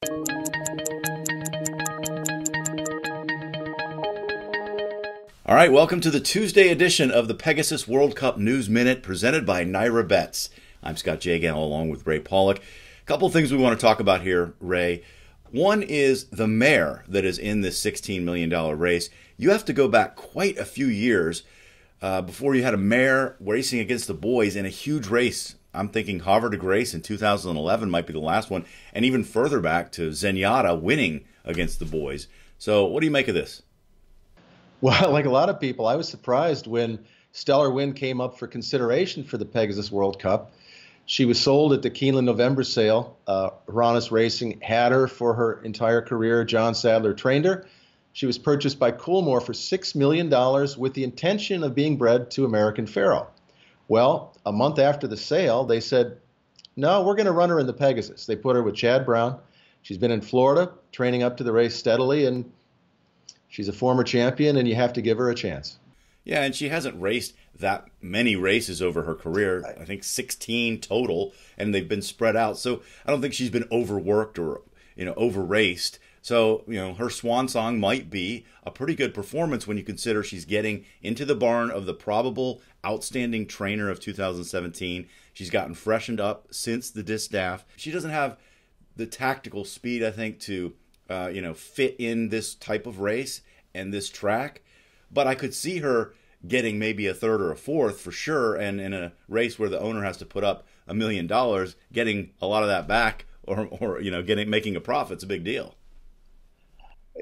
All right, welcome to the Tuesday edition of the Pegasus World Cup News Minute presented by NYRA Bets. I'm Scott Jagow along with Ray Paulick. A couple things we want to talk about here, Ray. One is the mare that is in this $16 million race. You have to go back quite a few years before you had a mare racing against the boys in a huge race. I'm thinking Havre de Grace in 2011 might be the last one, and even further back to Zenyatta winning against the boys. So what do you make of this? Well, like a lot of people, I was surprised when Stellar Wind came up for consideration for the Pegasus World Cup. She was sold at the Keeneland November sale. Hronis Racing had her for her entire career. John Sadler trained her. She was purchased by Coolmore for $6 million with the intention of being bred to American Pharoah. Well, a month after the sale, they said, no, we're going to run her in the Pegasus. They put her with Chad Brown. She's been in Florida, training up to the race steadily, and she's a former champion, and you have to give her a chance. Yeah, and she hasn't raced that many races over her career. I think 16 total, and they've been spread out. So I don't think she's been overworked or, over-raced. So, her swan song might be a pretty good performance when you consider she's getting into the barn of the probable outstanding trainer of 2017. She's gotten freshened up since the distaff. She doesn't have the tactical speed, I think, to fit in this type of race and this track, but I could see her getting maybe a third or a fourth for sure, and in a race where the owner has to put up $1 million, getting a lot of that back or making a profit's a big deal.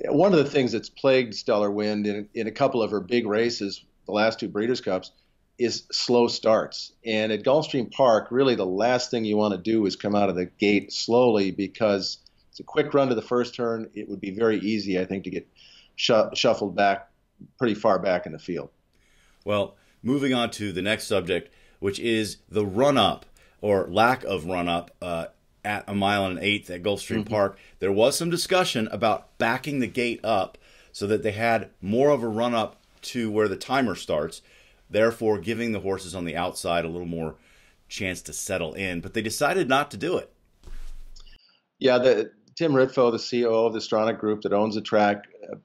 One of the things that's plagued Stellar Wind in a couple of her big races, the last two Breeders' Cups, is slow starts. And at Gulfstream Park, really the last thing you want to do is come out of the gate slowly, because it's a quick run to the first turn. It would be very easy, I think, to get shuffled back pretty far back in the field. Well, moving on to the next subject, which is the run-up or lack of run-up at 1 1/8 at Gulfstream Park. There was some discussion about backing the gate up so that they had more of a run-up to where the timer starts, therefore giving the horses on the outside a little more chance to settle in. But they decided not to do it. Yeah, Tim Ritfo, the COO of the Stronach Group that owns the track,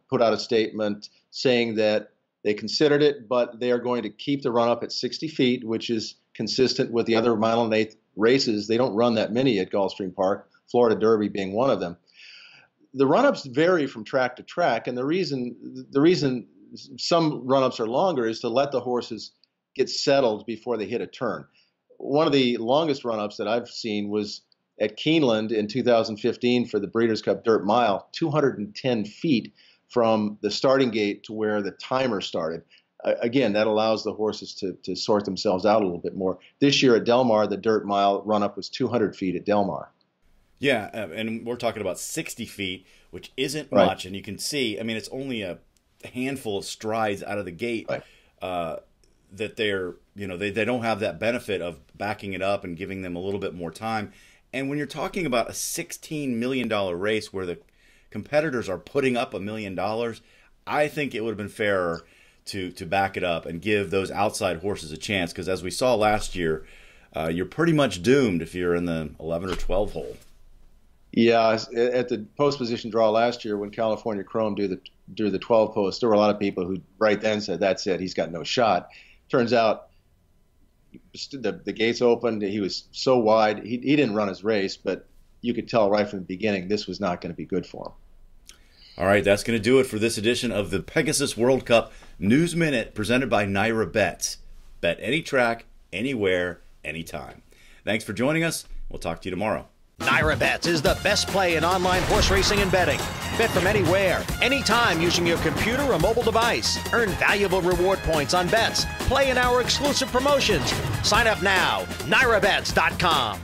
put out a statement saying that they considered it, but they are going to keep the run-up at 60 feet, which is consistent with the other 1 1/8 races. They don't run that many at Gulfstream Park, Florida Derby being one of them. The run-ups vary from track to track, and the reason some run-ups are longer is to let the horses get settled before they hit a turn. One of the longest run-ups that I've seen was at Keeneland in 2015 for the Breeders' Cup Dirt Mile, 210 feet from the starting gate to where the timer started. Again, that allows the horses to sort themselves out a little bit more. This year at Del Mar, the Dirt Mile run-up was 200 feet at Del Mar. Yeah, and we're talking about 60 feet, which isn't much. And you can see, it's only a handful of strides out of the gate that they're, they don't have that benefit of backing it up and giving them a little bit more time. And when you're talking about a $16 million race where the competitors are putting up $1 million, I think it would have been fairer to back it up and give those outside horses a chance. Because as we saw last year, you're pretty much doomed if you're in the 11 or 12 hole. Yeah, at the post position draw last year when California Chrome drew the 12 post, there were a lot of people who right then said, that's it, he's got no shot. Turns out the gates opened. He was so wide. He didn't run his race, but you could tell right from the beginning this was not going to be good for him. All right, that's going to do it for this edition of the Pegasus World Cup News Minute presented by NYRA Bets. Bet any track, anywhere, anytime. Thanks for joining us. We'll talk to you tomorrow. NYRA Bets is the best play in online horse racing and betting. Bet from anywhere, anytime using your computer or mobile device. Earn valuable reward points on bets. Play in our exclusive promotions. Sign up now, NYRABets.com.